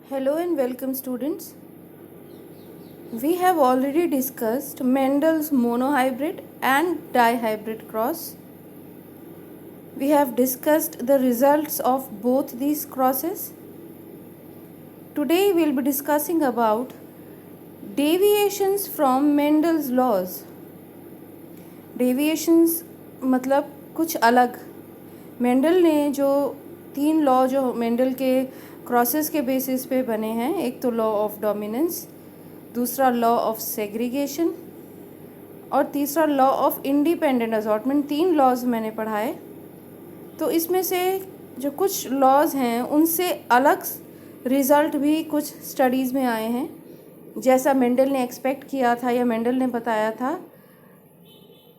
Hello and welcome, students. We have already discussed Mendel's monohybrid and dihybrid cross. We have discussed the results of both these crosses. Today we will be discussing about deviations from Mendel's laws. Deviations मतलब कुछ अलग. Mendel ने जो 3 law जो Mendel के crosses के basis पे बने हैं, एक तो लॉ ऑफ डोमिनेंस, दूसरा लॉ ऑफ सेग्रीगेशन और तीसरा law of independent assortment. 3 laws मैंने पढ़ाए. तो इसमें से जो कुछ लॉज हैं उनसे अलग रिज़ल्ट भी कुछ स्टडीज़ में आए हैं. जैसा मेंडल ने एक्सपेक्ट किया था या मेंडल ने बताया था,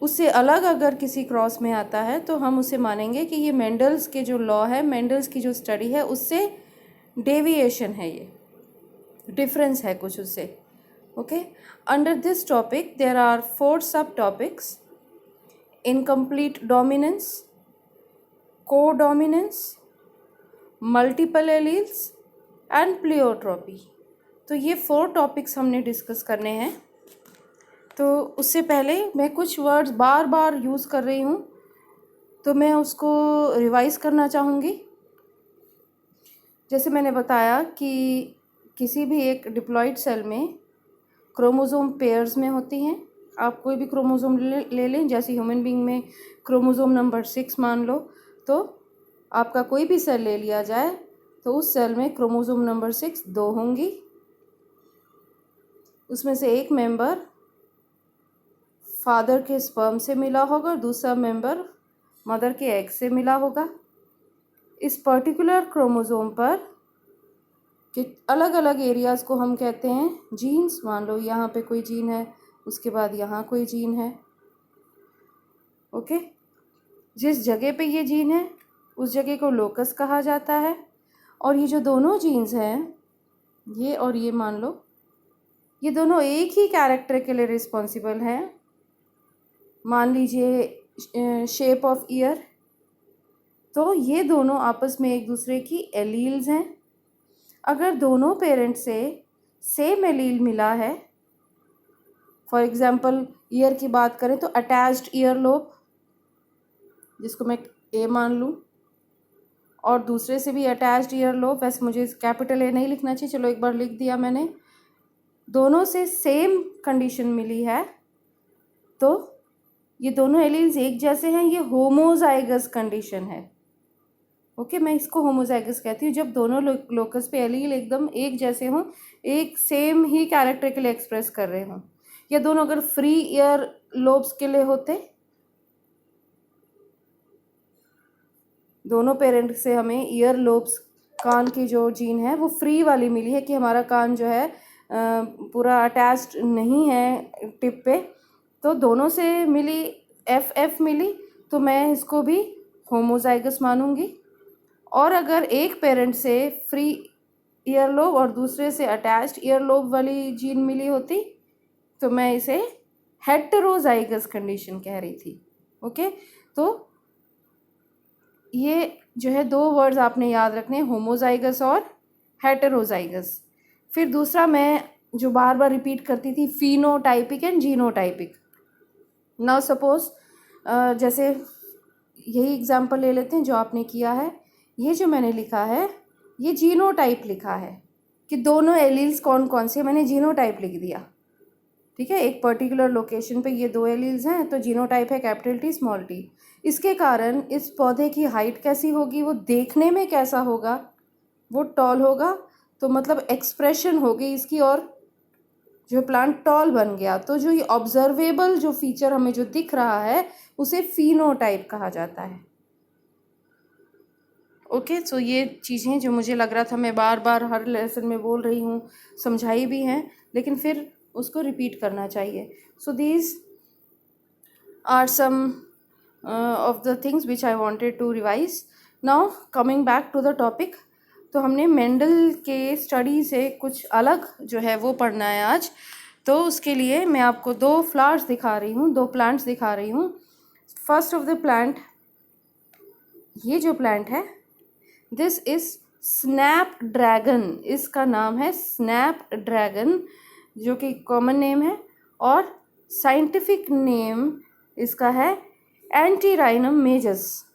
उससे अलग अगर किसी क्रॉस में आता है तो हम उसे मानेंगे कि ये मेंडल्स के जो लॉ है, मेंडल्स की जो स्टडी है, उससे डेविएशन है, ये डिफरेंस है कुछ उससे. Okay, under this topic there are 4 subtopics: incomplete dominance, codominance, multiple alleles and pleiotropy. तो ये 4 टॉपिक्स हमने डिस्कस करने हैं. तो उससे पहले मैं कुछ वर्ड्स बार बार यूज़ कर रही हूँ, तो मैं उसको रिवाइज़ करना चाहूँगी. जैसे मैंने बताया कि किसी भी एक डिप्लॉयड सेल में क्रोमोसोम पेयर्स में होती हैं. आप कोई भी क्रोमोसोम ले लें, जैसे ह्यूमन बीइंग में क्रोमोसोम नंबर 6 मान लो, तो आपका कोई भी सेल ले लिया जाए तो उस सेल में क्रोमोसोम नंबर 6 2 होंगी. उसमें से एक मेंबर फादर के स्पर्म से मिला होगा और दूसरा मेंबर मदर के एग से मिला होगा. इस पर्टिकुलर क्रोमोसोम पर कि अलग अलग एरियाज़ को हम कहते हैं जीन्स. मान लो यहाँ पे कोई जीन है, उसके बाद यहाँ कोई जीन है. ओके, जिस जगह पे ये जीन है उस जगह को लोकस कहा जाता है. और ये जो दोनों जीन्स हैं, ये और ये, मान लो ये दोनों एक ही कैरेक्टर के लिए रिस्पॉन्सिबल हैं. मान लीजिए शेप ऑफ ईयर, तो ये दोनों आपस में एक दूसरे की एलील्स हैं. अगर दोनों पेरेंट से सेम एलील मिला है, फॉर एग्जांपल ईयर की बात करें तो अटैच्ड ईयर लोब, जिसको मैं ए मान लूँ, और दूसरे से भी अटैच्ड ईयर लोब. वैसे मुझे कैपिटल ए नहीं लिखना चाहिए, चलो एक बार लिख दिया मैंने. दोनों से सेम कंडीशन मिली है तो ये दोनों एलील्स एक जैसे हैं, ये होमोजाइगस कंडीशन है. ओके, मैं इसको होमोजाइगस कहती हूँ जब दोनों लोकस पे एलील एकदम एक जैसे हों, एक सेम ही कैरेक्टर के लिए एक्सप्रेस कर रहे हों. या दोनों अगर फ्री ईयर लोब्स के लिए होते, दोनों पेरेंट से हमें ईयर लोब्स, कान की जो जीन है वो फ्री वाली मिली है कि हमारा कान जो है पूरा अटैच्ड नहीं है टिप पे, तो दोनों से मिली, एफ मिली, तो मैं इसको भी होमोजाइगस मानूंगी. और अगर एक पेरेंट से फ्री ईयर लोब और दूसरे से अटैच्ड ईयर लोब वाली जीन मिली होती तो मैं इसे हेटेरोजाइगस कंडीशन कह रही थी. ओके, तो ये जो है 2 वर्ड्स आपने याद रखने, होमोजाइगस और हेटेरोजाइगस. फिर दूसरा मैं जो बार बार रिपीट करती थी, phenotypic and genotypic. Now suppose जैसे यही एग्जांपल ले लेते हैं जो आपने किया है. ये जो मैंने लिखा है ये जीनोटाइप लिखा है कि दोनों एलील्स कौन कौन से, मैंने जीनोटाइप लिख दिया. ठीक है, एक पर्टिकुलर लोकेशन पे ये 2 एलील्स हैं तो जीनोटाइप है कैपिटल टी स्मॉल टी. इसके कारण इस पौधे की हाइट कैसी होगी, वो देखने में कैसा होगा, वो टॉल होगा. तो मतलब एक्सप्रेशन होगी इसकी, और जो प्लांट टॉल बन गया. तो जो ये ऑब्जर्वेबल जो फीचर हमें जो दिख रहा है उसे फिनोटाइप कहा जाता है. ओके, सो ये चीज़ें जो मुझे लग रहा था मैं बार बार हर लेसन में बोल रही हूँ, समझाई भी हैं, लेकिन फिर उसको रिपीट करना चाहिए. So these are some of the things which I wanted to revise. Now coming back to the topic. तो हमने मेंडल के स्टडी से कुछ अलग जो है वो पढ़ना है आज. तो उसके लिए मैं आपको 2 फ्लावर्स दिखा रही हूँ, 2 प्लांट्स दिखा रही हूँ. फर्स्ट ऑफ द प्लांट, ये जो प्लांट है, दिस इज स्नैपड्रैगन, इसका नाम है स्नैपड्रैगन, जो कि कॉमन नेम है, और साइंटिफिक नेम इसका है एंटीराइनम मेजस।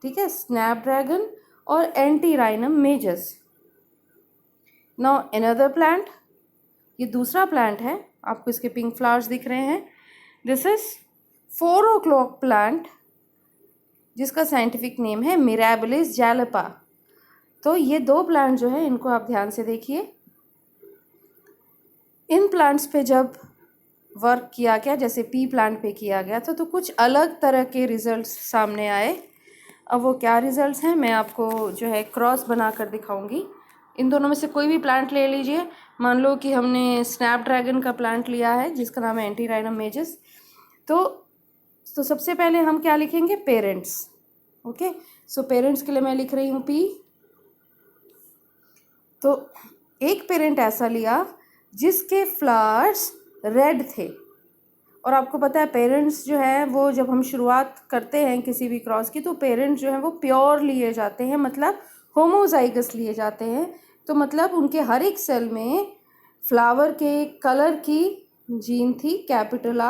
ठीक है, स्नैपड्रैगन और एंटीराइनम मेजस। नाउ अनदर प्लांट, ये दूसरा प्लांट है, आपको इसके पिंक फ्लावर्स दिख रहे हैं। दिस इज 4 o'clock प्लांट, जिसका साइंटिफिक नेम है मिराबिलिस जैलपा। तो ये दो प्लांट जो है, इनको आप ध्यान से देखिए। इन प्लांट्स पे जब वर्क किया गया, जैसे पी प्लांट पे किया गया था, तो कुछ अलग तरह के रिजल्ट्स सामने आए। अब वो क्या रिजल्ट्स हैं, मैं आपको जो है क्रॉस बना कर दिखाऊंगी। इन दोनों में से कोई भी प्लांट ले लीजिए। मान लो कि हमने स्नैपड्रैगन का प्लांट लिया है, जिसका नाम है एंटीराइनम मेजस। तो सबसे पहले हम क्या लिखेंगे, पेरेंट्स। ओके, सो पेरेंट्स के लिए मैं लिख रही हूँ पी। तो एक पेरेंट ऐसा लिया जिसके फ्लावर्स रेड थे, और आपको पता है पेरेंट्स जो है वो, जब हम शुरुआत करते हैं किसी भी क्रॉस की, तो पेरेंट्स जो हैं वो प्योर लिए जाते हैं, मतलब होमोजाइगस लिए जाते हैं। तो मतलब उनके हर एक सेल में फ्लावर के कलर की जीन थी, कैपिटल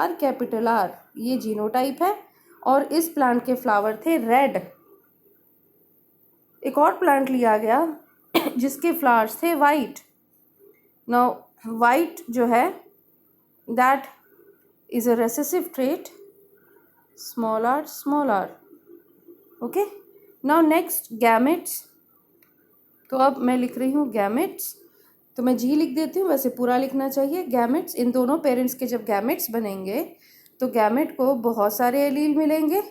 आर, ये जीनोटाइप है, और इस प्लांट के फ्लावर थे रेड। एक और प्लांट लिया गया जिसके फ्लावर्स थे वाइट। नाउ वाइट जो है, that is a recessive trait, small R. Okay, now next gametes. तो अब मैं लिख रही हूँ गैमेट्स, तो मैं जी लिख देती हूँ, वैसे पूरा लिखना चाहिए। गैमेट्स, इन दोनों पेरेंट्स के जब गैमेट्स बनेंगे तो गैमेट को बहुत सारे एलील मिलेंगे,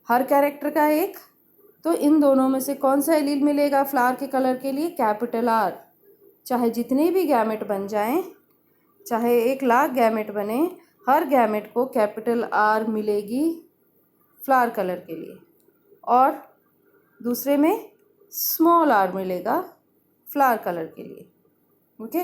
हर कैरेक्टर का एक। तो इन दोनों में से कौन सा एलील मिलेगा फ्लावर के कलर के लिए, कैपिटल आर। चाहे जितने भी गैमेट बन जाएं, चाहे 1,00,000 गैमेट बने, हर गैमेट को कैपिटल आर मिलेगी फ्लावर कलर के लिए, और दूसरे में स्मॉल आर मिलेगा फ्लावर कलर के लिए। ओके,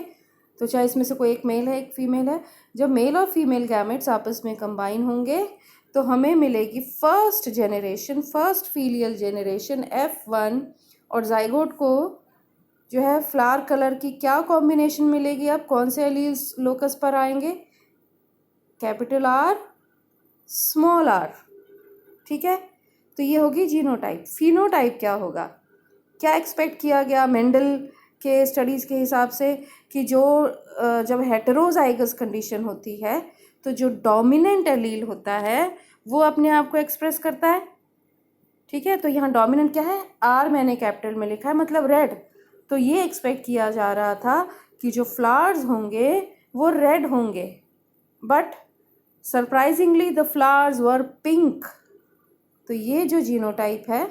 तो चाहे इसमें से कोई एक मेल है एक फीमेल है, जब मेल और फीमेल गैमेट्स आपस में कंबाइन होंगे तो हमें मिलेगी first generation, first filial generation F1, और जाइगोट को जो है फ्लावर कलर की क्या कॉम्बिनेशन मिलेगी। अब कौन से एलील्स लोकस पर आएंगे, कैपिटल आर, स्मॉल आर। ठीक है, तो ये होगी जीनोटाइप। फिनोटाइप क्या होगा, क्या एक्सपेक्ट किया गया मेंडल के स्टडीज़ के हिसाब से, कि जो जब हेटेरोजाइगस कंडीशन होती है तो जो डोमिनेंट एलील होता है वो अपने आप को एक्सप्रेस करता है। ठीक है, तो यहाँ डोमिनेंट क्या है, आर मैंने कैपिटल में लिखा है, मतलब रेड। तो ये एक्सपेक्ट किया जा रहा था कि जो फ्लावर्स होंगे वो रेड होंगे, but surprisingly the flowers were pink. तो ये जो जीनोटाइप है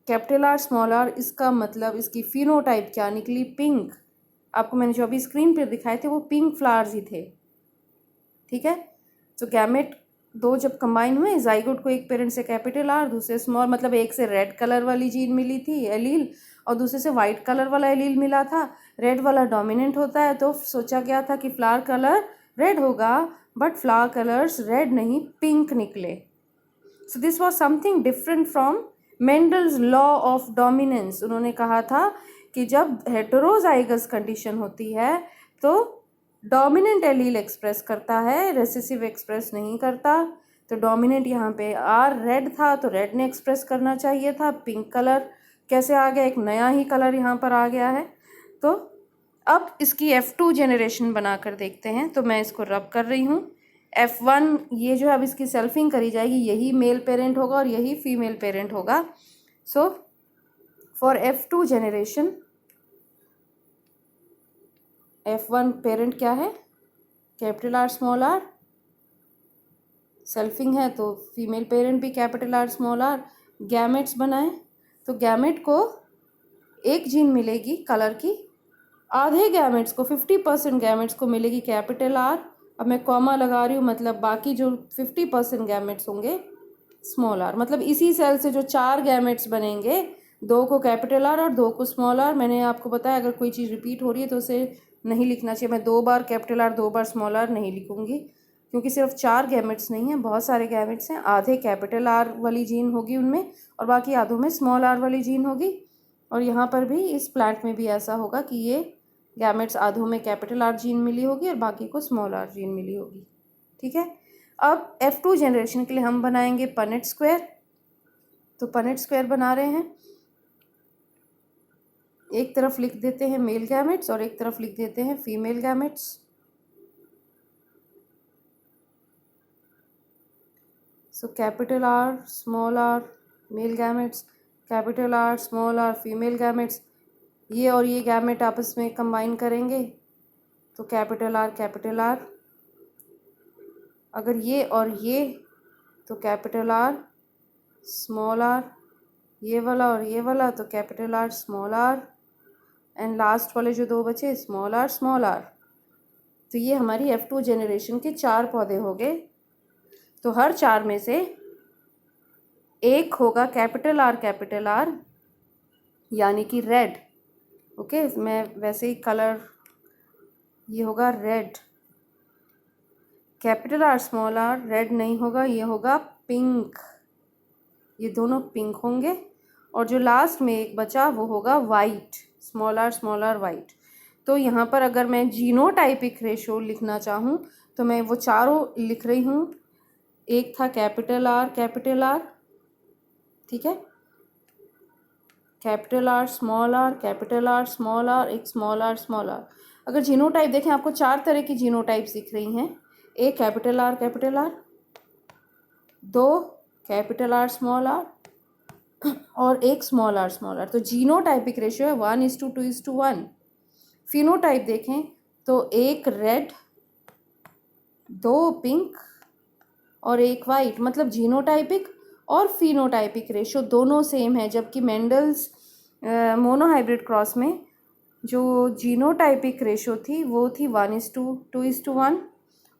कैपिटल आर स्मॉल आर, इसका मतलब इसकी फिनोटाइप क्या निकली, पिंक। आपको मैंने जो अभी स्क्रीन पर दिखाए थे वो पिंक फ्लावर्स ही थे। ठीक है, तो गैमेट दो जब कंबाइन हुए, जाइगोट को एक पेरेंट से कैपिटल आर, दूसरे स्मॉल, मतलब एक से रेड कलर वाली जीन मिली थी एलील, और दूसरे से वाइट कलर वाला एलील मिला था। रेड वाला डोमिनेंट होता है, तो सोचा गया था कि फ्लावर कलर रेड होगा, बट फ्लावर कलर्स रेड नहीं, पिंक निकले। So this was something different from Mendel's law of dominance. उन्होंने कहा था कि जब हेटेरोजाइगस कंडीशन होती है तो डोमिनेंट एलील एक्सप्रेस करता है, रेसेसिव एक्सप्रेस नहीं करता। तो डोमिनेंट यहाँ पे आर रेड था, तो रेड ने एक्सप्रेस करना चाहिए था। पिंक कलर कैसे आ गया, एक नया ही कलर यहाँ पर आ गया है। तो अब इसकी F2 जेनरेशन बनाकर देखते हैं। तो मैं इसको रब कर रही हूँ। F1 ये जो है अब इसकी सेल्फिंग करी जाएगी, यही मेल पेरेंट होगा और यही फीमेल पेरेंट होगा। So for F2 generation, F1 parent क्या है, capital R small R, selfing है तो फीमेल पेरेंट भी capital R small R. Gametes बनाए तो गैमेट को एक जीन मिलेगी कलर की, आधे गैमेट्स को 50% गैमेट्स को मिलेगी कैपिटल आर। अब मैं कॉमा लगा रही हूँ, मतलब बाकी जो 50% गैमेट्स होंगे स्मॉल आर। मतलब इसी सेल से जो 4 गैमेट्स बनेंगे, 2 को कैपिटल आर और 2 को स्मॉल आर। मैंने आपको बताया अगर कोई चीज़ रिपीट हो रही है तो उसे नहीं लिखना चाहिए। मैं 2 बार कैपिटल आर 2 बार स्मॉल आर नहीं लिखूंगी, क्योंकि सिर्फ 4 गैमेट्स नहीं हैं, बहुत सारे गैमेट्स हैं। आधे कैपिटल आर वाली जीन होगी उनमें और बाकी आधों में स्मॉल आर वाली जीन होगी। और यहाँ पर भी इस प्लांट में भी ऐसा होगा कि ये गैमेट्स आधों में कैपिटल आर जीन मिली होगी और बाकी को स्मॉल आर जीन मिली होगी। ठीक है, अब F2 जनरेशन के लिए हम बनाएंगे पनेट स्क्वायर। तो पनेट स्क्वायर बना रहे हैं, एक तरफ लिख देते हैं मेल गैमेट्स और एक तरफ लिख देते हैं female gametes. So capital R small R male gametes, capital R small R female gametes. ये और ये गैमेट आपस में कंबाइन करेंगे तो कैपिटल आर, अगर ये और ये तो कैपिटल आर स्मॉल आर, ये वाला और ये वाला तो capital R small R, and last वाले जो दो बचे स्मॉल आर। तो ये हमारी F2 जनरेशन के 4 पौधे हो गए। तो हर 4 में से एक होगा कैपिटल आर यानी कि रेड। ओके, मैं वैसे ही कलर, ये होगा red. Capital R small R red नहीं होगा, ये होगा पिंक। ये दोनों पिंक होंगे। और जो लास्ट में एक बचा वो होगा वाइट, स्मॉल आर वाइट। तो यहाँ पर अगर मैं जीनोटाइपिक रेशो लिखना चाहूँ तो मैं वो चारों लिख रही हूँ। एक था कैपिटल आर, ठीक है, कैपिटल आर स्मॉल आर, एक स्मॉल आर। अगर जीनोटाइप देखें आपको 4 तरह की जीनोटाइप्स दिख रही हैं। एक कैपिटल आर, दो कैपिटल आर स्मॉल आर और एक स्मॉल आर। तो जीनोटाइपिक रेशियो है 1:2:1। फिनोटाइप देखें तो एक रेड, दो पिंक और एक वाइट। मतलब जीनोटाइपिक और फिनोटाइपिक रेशियो दोनों सेम है, जबकि मेंडल्स मोनोहाइब्रिड क्रॉस में जो जीनोटाइपिक रेशियो थी वो थी 1:2:1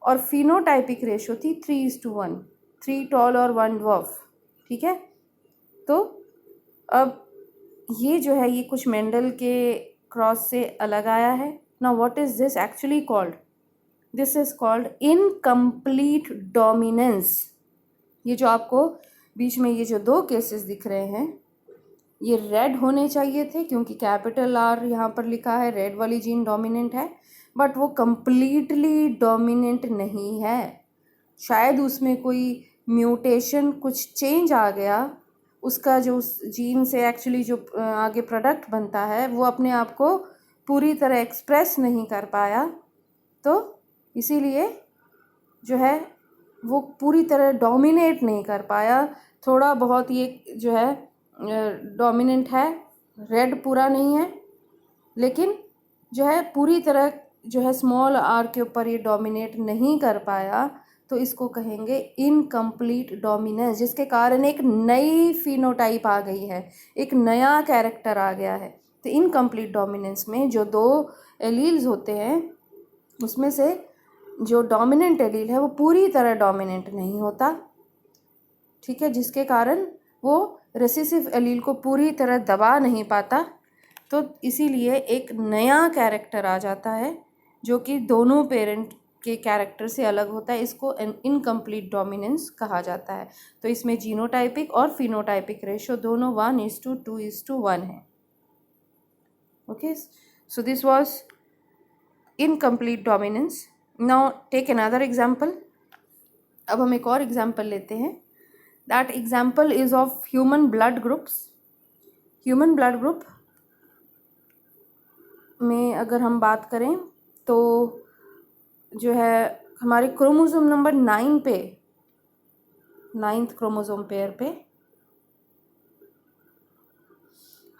और फिनोटाइपिक रेशियो थी 3:1, 3 टॉल और 1 ड्वार्फ। ठीक है, तो अब ये जो है ये कुछ मेंडल के क्रॉस से अलग आया है। Now what is this actually called? This is called incomplete dominance. ये जो आपको बीच में ये जो 2 केसेस दिख रहे हैं ये रेड होने चाहिए थे, क्योंकि कैपिटल आर यहाँ पर लिखा है, रेड वाली जीन डोमिनेंट है, बट वो कंप्लीटली डोमिनेंट नहीं है। शायद उसमें कोई म्यूटेशन, कुछ चेंज आ गया, उसका जो उस जीन से एक्चुअली जो आगे प्रोडक्ट बनता है वो अपने आप को पूरी तरह एक्सप्रेस नहीं कर पाया, तो इसीलिए जो है वो पूरी तरह डोमिनेट नहीं कर पाया। थोड़ा बहुत ये जो है डोमिनेंट है, रेड पूरा नहीं है, लेकिन जो है पूरी तरह जो है स्मॉल आर के ऊपर ये डोमिनेट नहीं कर पाया, तो इसको कहेंगे इनकम्प्लीट डोमिनेंस, जिसके कारण एक नई फिनोटाइप आ गई है, एक नया कैरेक्टर आ गया है। तो इनकम्प्लीट डोमिनेंस में जो 2 एलील्स होते हैं उसमें से जो डोमिनेंट एलील है वो पूरी तरह डोमिनेंट नहीं होता, ठीक है, जिसके कारण वो रिसेसिव एलील को पूरी तरह दबा नहीं पाता। तो इसीलिए एक नया कैरेक्टर आ जाता है जो कि दोनों पेरेंट के कैरेक्टर से अलग होता है। इसको इनकम्प्लीट डोमिनेंस कहा जाता है। तो इसमें जीनोटाइपिक और फिनोटाइपिक रेशो दोनों 1:2:1 है। Okay, so this was incomplete dominance. Now take another example. अब हम एक और एग्जाम्पल लेते हैं। That example is of human blood groups. Human blood group में अगर हम बात करें तो जो है हमारे क्रोमोसोम नंबर 9 पे, 9th क्रोमोसोम पेयर पे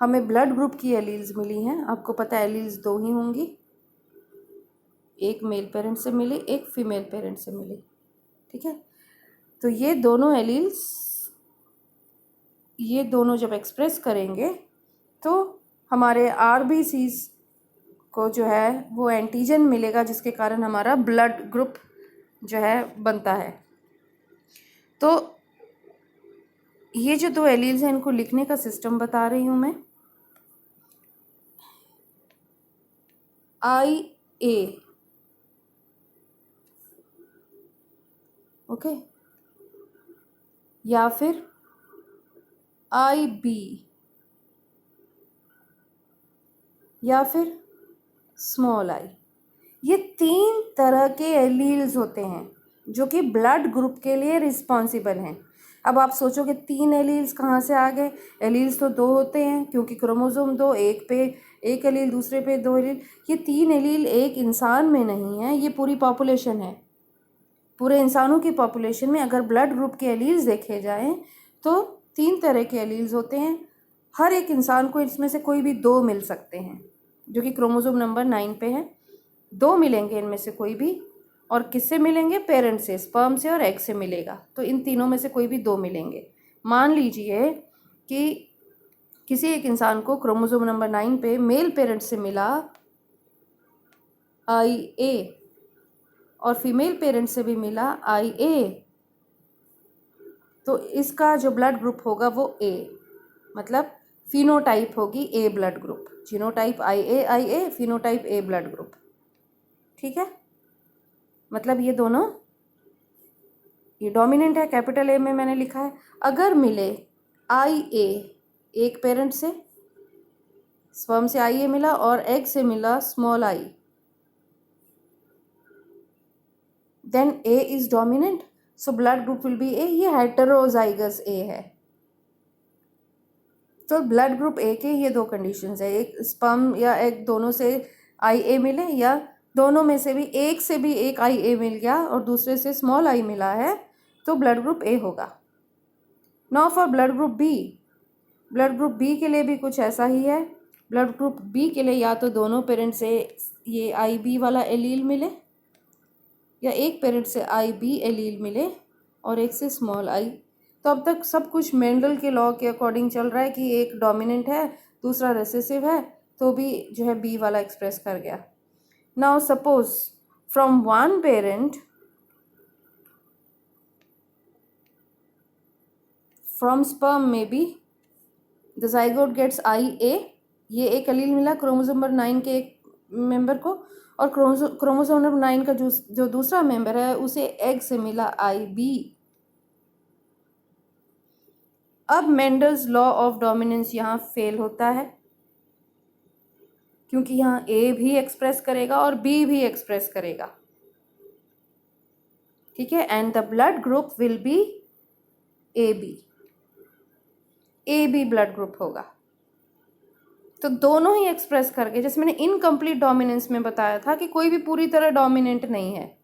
हमें ब्लड ग्रुप की एलील्स मिली हैं। आपको पता है एलील्स 2 ही होंगी, एक मेल पेरेंट से मिली, एक फीमेल पेरेंट से मिली। ठीक है, तो ये दोनों एलील्स, ये दोनों जब एक्सप्रेस करेंगे तो हमारे आरबीसीज को जो है वो एंटीजन मिलेगा, जिसके कारण हमारा ब्लड ग्रुप जो है बनता है। तो ये जो 2 एलील्स हैं इनको लिखने का सिस्टम बता रही हूँ मैं। IA, ओके, या फिर IB, या फिर स्मॉल आई। ये 3 तरह के एलील्स होते हैं जो कि ब्लड ग्रुप के लिए रिस्पॉन्सिबल हैं। अब आप सोचोगे 3 एलील्स कहाँ से आ गए? एलील्स तो 2 होते हैं क्योंकि क्रोमोसोम 2, एक पे एक एलील, दूसरे पे 2 एलील। ये 3 एलील एक इंसान में नहीं है, ये पूरी पॉपुलेशन है। पूरे इंसानों की पॉपुलेशन में अगर ब्लड ग्रुप के एलील्स देखे जाएं तो 3 तरह के एलील्स होते हैं। हर एक इंसान को इसमें से कोई भी 2 मिल सकते हैं, जो कि क्रोमोसोम नंबर 9 पे है। 2 मिलेंगे इनमें से कोई भी, और किससे मिलेंगे? पेरेंट से, स्पर्म से और एग से मिलेगा। तो इन तीनों में से कोई भी 2 मिलेंगे। मान लीजिए कि किसी एक इंसान को क्रोमोसोम नंबर 9 पे मेल पेरेंट से मिला IA और फीमेल पेरेंट से भी मिला IA, तो इसका जो ब्लड ग्रुप होगा वो A, मतलब फिनोटाइप होगी A blood group. Genotype IA, phenotype A blood group. ठीक है, मतलब ये दोनों, ये डोमिनेंट है, कैपिटल A में मैंने लिखा है। अगर मिले IA एक पेरेंट से, स्पर्म से IA मिला और एग से मिला small I, then A is dominant, so blood group will be A। ये हेटेरोजाइगस A है। तो ब्लड ग्रुप A के ये 2 कंडीशंस है, एक स्पर्म या एग दोनों से IA मिले, या दोनों में से भी एक IA मिल गया और दूसरे से स्मॉल I मिला है, तो ब्लड ग्रुप A होगा। Now for blood group B। Blood group B के लिए भी कुछ ऐसा ही है। ब्लड ग्रुप B के लिए या तो दोनों पेरेंट से ये IB वाला एलील मिले, या एक पेरेंट से IB एलील मिले और एक से स्मॉल I। तो अब तक सब कुछ मेंडल के लॉ के अकॉर्डिंग चल रहा है कि एक डोमिनेंट है, दूसरा रिसेसिव है, तो भी जो है B वाला एक्सप्रेस कर गया। Now suppose from one parent, from sperm में भी द ज़ाइगोट गेट्स IA, ये एक एलील मिला क्रोमोसोम नंबर 9 के एक मेंबर को, और क्रोमोसोम नंबर 9 का जो दूसरा मेंबर है उसे एग से मिला IB। अब मेंडल्स लॉ ऑफ डोमिनेंस यहाँ फेल होता है, क्योंकि यहाँ A भी एक्सप्रेस करेगा और B भी एक्सप्रेस करेगा। ठीक है, and the blood group will B AB blood group होगा। तो दोनों ही एक्सप्रेस करके, जैसे मैंने इनकम्प्लीट डोमिनेंस में बताया था कि कोई भी पूरी तरह डोमिनेंट नहीं है,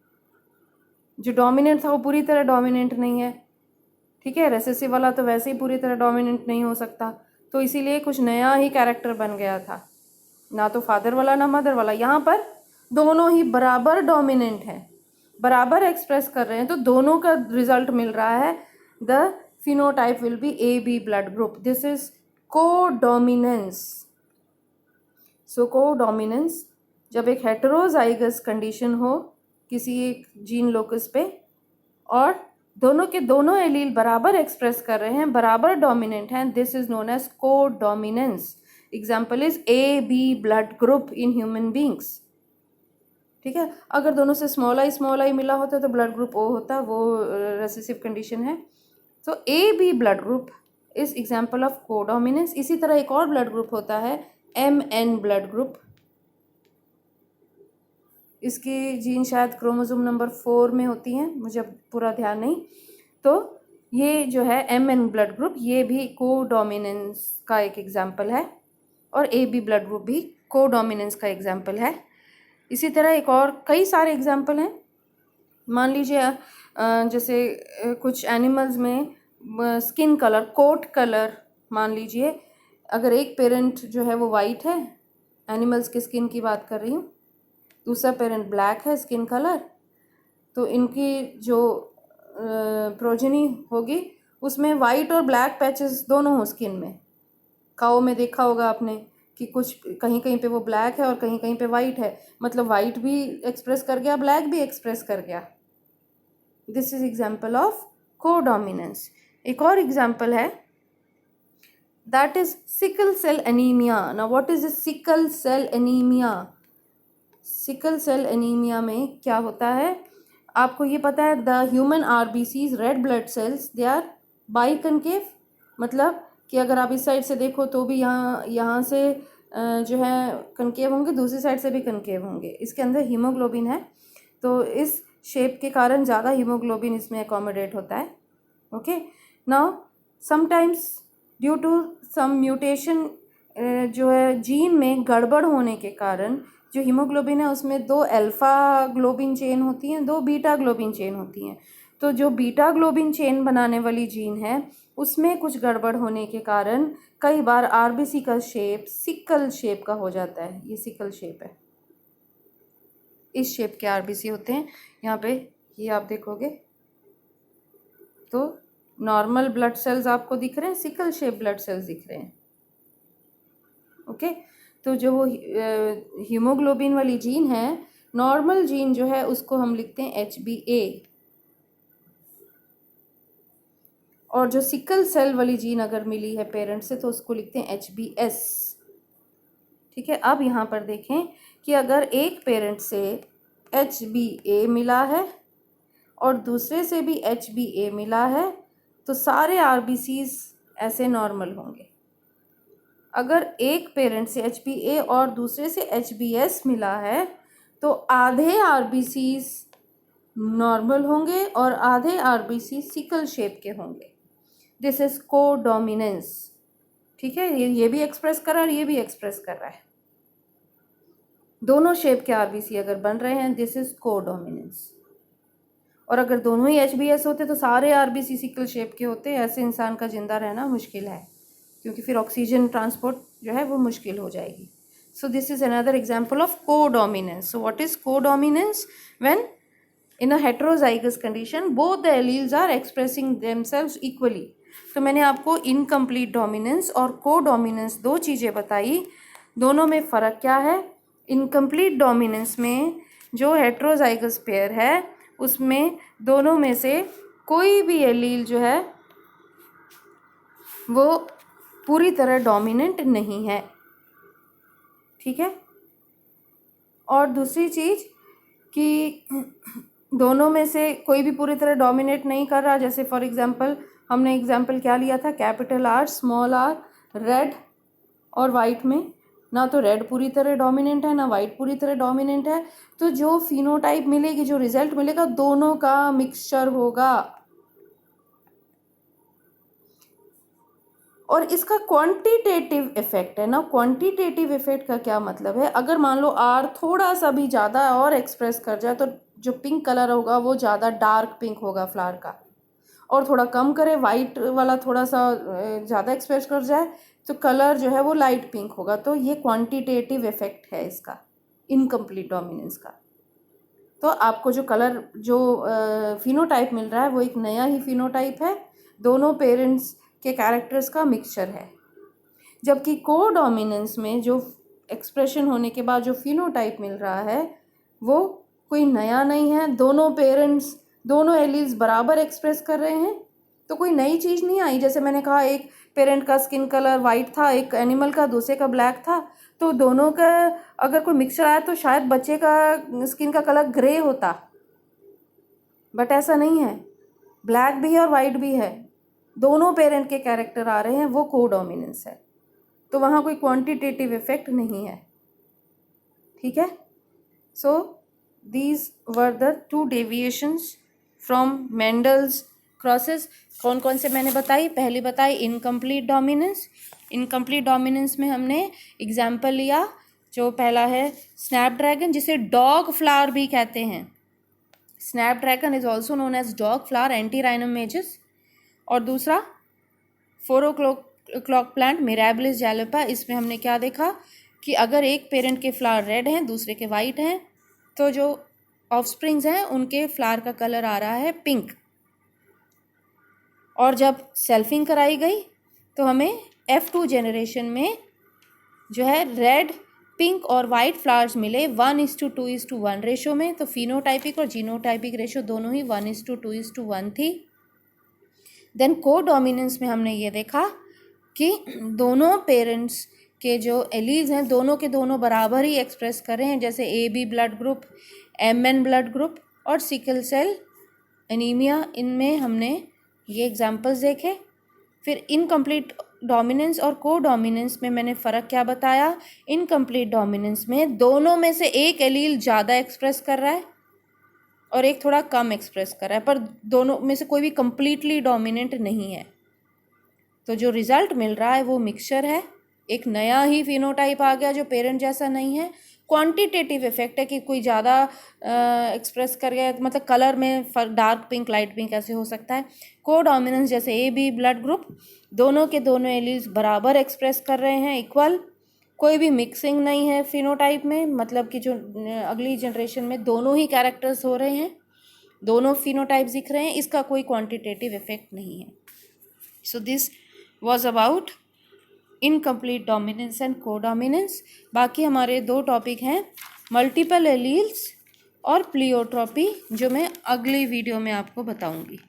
जो डोमिनेंट था वो पूरी तरह डोमिनेंट नहीं है। ठीक है, रेसेसिव वाला तो वैसे ही पूरी तरह डोमिनेंट नहीं हो सकता, तो इसीलिए कुछ नया ही कैरेक्टर बन गया था, ना तो फादर वाला ना मदर वाला। यहाँ पर दोनों ही बराबर डोमिनेंट है, बराबर एक्सप्रेस कर रहे हैं, तो दोनों का रिजल्ट मिल रहा है। The phenotype will be AB blood group. This is codominance. So codominance, जब एक हेटेरोजाइगस कंडीशन हो किसी एक जीन लोकस पे और दोनों के दोनों एलील बराबर एक्सप्रेस कर रहे हैं, बराबर डोमिनेंट हैं, this is known as codominance. Example is AB blood group in human beings. ठीक है, अगर दोनों से स्मॉल आई मिला होता तो ब्लड ग्रुप O होता, वो रेसेसिव कंडीशन है। तो AB blood group is example of codominance. इसी तरह एक और ब्लड ग्रुप होता है MN ब्लड ग्रुप। इसकी जीन शायद क्रोमोसोम नंबर 4 में होती हैं, मुझे अब पूरा ध्यान नहीं। तो ये जो है MN ब्लड ग्रुप, ये भी कोडोमिनेंस का एक एग्जाम्पल है, और AB ब्लड ग्रुप भी कोडोमिनेंस का एग्जाम्पल है। इसी तरह एक और कई सारे एग्जाम्पल हैं। मान लीजिए जैसे कुछ एनिमल्स में स्किन कलर, कोट कलर, मान लीजिए अगर एक पेरेंट जो है वो वाइट है, एनिमल्स के स्किन की बात कर रही हूँ, दूसरा पेरेंट ब्लैक है स्किन कलर, तो इनकी जो प्रोजेनी होगी उसमें वाइट और ब्लैक पैचेस दोनों हो स्किन में। काऊ में देखा होगा आपने कि कुछ कहीं कहीं पे वो ब्लैक है और कहीं कहीं पे वाइट है, मतलब वाइट भी एक्सप्रेस कर गया, ब्लैक भी एक्सप्रेस कर गया। This is example of codominance. एक और एग्जाम्पल है, that is sickle cell anaemia. Now what is sickle cell anaemia? Sickle cell anaemia में क्या होता है, आपको ये पता है, the human RBCs, red blood cells, they are biconcave, मतलब कि अगर आप इस साइड से देखो तो भी यहाँ से जो है कनकेव होंगे, दूसरी साइड से भी कनकेव होंगे। इसके अंदर हीमोग्लोबिन है, तो इस शेप के कारण ज़्यादा हीमोग्लोबिन इसमें अकोमोडेट होता है। Okay, now sometimes due to some mutation जो है जीन में गड़बड़ होने के कारण जो हीमोग्लोबिन है उसमें 2 अल्फा ग्लोबिन चेन होती हैं, 2 बीटा ग्लोबिन चेन होती हैं। तो जो बीटा ग्लोबिन चेन बनाने वाली जीन है उसमें कुछ गड़बड़ होने के कारण कई बार आरबीसी का शेप सिकल शेप का हो जाता है। ये सिकल शेप है, इस शेप के आरबीसी होते हैं। यहाँ पे ये आप देखोगे तो नॉर्मल ब्लड सेल्स आपको दिख रहे हैं, सिकल शेप ब्लड सेल्स दिख रहे हैं। ओके, तो जो वो हीमोग्लोबिन वाली जीन है, नॉर्मल जीन जो है उसको हम लिखते हैं HbA, और जो सिकल सेल वाली जीन अगर मिली है पेरेंट से तो उसको लिखते हैं HbS। ठीक है, अब यहाँ पर देखें कि अगर एक पेरेंट से HbA मिला है और दूसरे से भी HbA मिला है तो सारे आरबीसीज ऐसे नॉर्मल होंगे। अगर एक पेरेंट से HbA और दूसरे से HbS मिला है तो आधे आरबीसीज नॉर्मल होंगे और आधे आरबीसी सिकल शेप के होंगे। This is codominance. ठीक है, ये भी एक्सप्रेस कर रहा है और ये भी एक्सप्रेस कर रहा है। दोनों शेप के आरबीसी अगर बन रहे हैं, दिस इज कोडोमिनेंस। और अगर दोनों ही HbS होते तो सारे आरबीसी सिकल शेप के होते। ऐसे इंसान का जिंदा रहना मुश्किल है, क्योंकि फिर ऑक्सीजन ट्रांसपोर्ट जो है वो मुश्किल हो जाएगी। So this is another example of codominance. So what is codominance? When in a heterozygous condition both the alleles are expressing themselves equally. तो मैंने आपको इनकम्प्लीट डोमिनेंस और कोडोमिनेंस 2 चीज़ें बताई, दोनों में फ़र्क क्या है। इनकम्प्लीट डोमिनेंस में जो हेटेरोजाइगस पेयर है उसमें दोनों में से कोई भी एलील जो है वो पूरी तरह डोमिनेंट नहीं है। ठीक है, और दूसरी चीज़ कि दोनों में से कोई भी पूरी तरह डोमिनेट नहीं कर रहा। जैसे फॉर एग्जांपल हमने एग्जांपल क्या लिया था, capital R small r, red और वाइट में ना तो रेड पूरी तरह डोमिनेंट है ना वाइट पूरी तरह डोमिनेंट है। तो जो फिनोटाइप मिलेगी, जो रिजल्ट मिलेगा, दोनों का मिक्सचर होगा। और इसका क्वांटिटेटिव इफेक्ट है ना। क्वांटिटेटिव इफेक्ट का क्या मतलब है? अगर मान लो R थोड़ा सा भी ज़्यादा और एक्सप्रेस कर जाए तो जो पिंक कलर होगा वो ज़्यादा डार्क पिंक होगा फ्लावर का, और थोड़ा कम करे, वाइट वाला थोड़ा सा ज़्यादा एक्सप्रेस कर जाए तो कलर जो है वो लाइट पिंक होगा। तो ये क्वांटिटेटिव इफेक्ट है इसका, इनकम्प्लीट डोमिनेंस का। तो आपको जो कलर जो फिनोटाइप मिल रहा है वो एक नया ही फिनोटाइप है, दोनों पेरेंट्स के कैरेक्टर्स का मिक्सचर है। जबकि कोडोमिनेंस में जो एक्सप्रेशन होने के बाद जो फिनोटाइप मिल रहा है वो कोई नया नहीं है, दोनों पेरेंट्स दोनों एलील्स बराबर एक्सप्रेस कर रहे हैं, तो कोई नई चीज़ नहीं आई। जैसे मैंने कहा एक पेरेंट का स्किन कलर वाइट था, एक एनिमल का दूसरे का ब्लैक था, तो दोनों का अगर कोई मिक्सचर आया तो शायद बच्चे का स्किन का कलर ग्रे होता, बट ऐसा नहीं है। ब्लैक भी है और वाइट भी है, दोनों पेरेंट के कैरेक्टर आ रहे हैं, वो कोडोमिनेंस है। तो वहाँ कोई क्वांटिटेटिव इफेक्ट नहीं है। ठीक है, so these were the 2 deviations from Mendel's crosses. कौन कौन से मैंने बताई? पहली बताई इनकम्प्लीट डोमिनेंस। इनकम्प्लीट डोमिनेंस में हमने एग्जाम्पल लिया, जो पहला है स्नैपड्रैगन, जिसे डॉग फ्लावर भी कहते हैं। Snapdragon is also known as dog flower, antirrhinum majus. और दूसरा 4 o'clock प्लांट मिराबिलिस जैलोपा। इसमें हमने क्या देखा कि अगर एक पेरेंट के फ्लावर रेड हैं दूसरे के वाइट हैं तो जो ऑफस्प्रिंग्स हैं उनके फ्लावर का कलर आ रहा है पिंक। और जब सेल्फिंग कराई गई तो हमें F2 जनरेशन में जो है रेड, पिंक और वाइट फ्लावर्स मिले 1:2:1 रेशो में। तो फिनोटाइपिक और जीनोटाइपिक रेशो दोनों ही 1:2:1 थी। देन कोडोमिनेंस में हमने ये देखा कि दोनों पेरेंट्स के जो एलीज हैं दोनों के दोनों बराबर ही एक्सप्रेस कर रहे हैं, जैसे AB blood group, MN blood group और सिकल सेल एनीमिया। इनमें हमने ये एग्जाम्पल्स देखे। फिर इनकम्प्लीट डोमिनेंस और को डोमिनेंस में मैंने फ़र्क क्या बताया? इनकम्प्लीट डोमिनेंस में दोनों में से एक एलील ज़्यादा एक्सप्रेस कर रहा है और एक थोड़ा कम एक्सप्रेस कर रहा है, पर दोनों में से कोई भी कंप्लीटली डोमिनेंट नहीं है। तो जो रिजल्ट मिल रहा है वो मिक्सचर है, एक नया ही फिनोटाइप आ गया जो पेरेंट जैसा नहीं है। क्वांटिटेटिव इफेक्ट है कि कोई ज़्यादा एक्सप्रेस कर गया, मतलब कलर में डार्क पिंक लाइट पिंक ऐसे हो सकता है। को डोमिनेंस जैसे ए बी ब्लड ग्रुप, दोनों के दोनों एलील्स बराबर एक्सप्रेस कर रहे हैं, इक्वल, कोई भी मिक्सिंग नहीं है फिनोटाइप में, मतलब कि जो अगली जनरेशन में दोनों ही कैरेक्टर्स हो रहे हैं, दोनों फिनोटाइप्स दिख रहे हैं, इसका कोई क्वांटिटेटिव इफेक्ट नहीं है। So this was about incomplete dominance and codominance. बाकी हमारे 2 टॉपिक हैं, मल्टीपल एलील्स और प्लियोट्रॉपी, जो मैं अगली वीडियो में आपको बताऊंगी।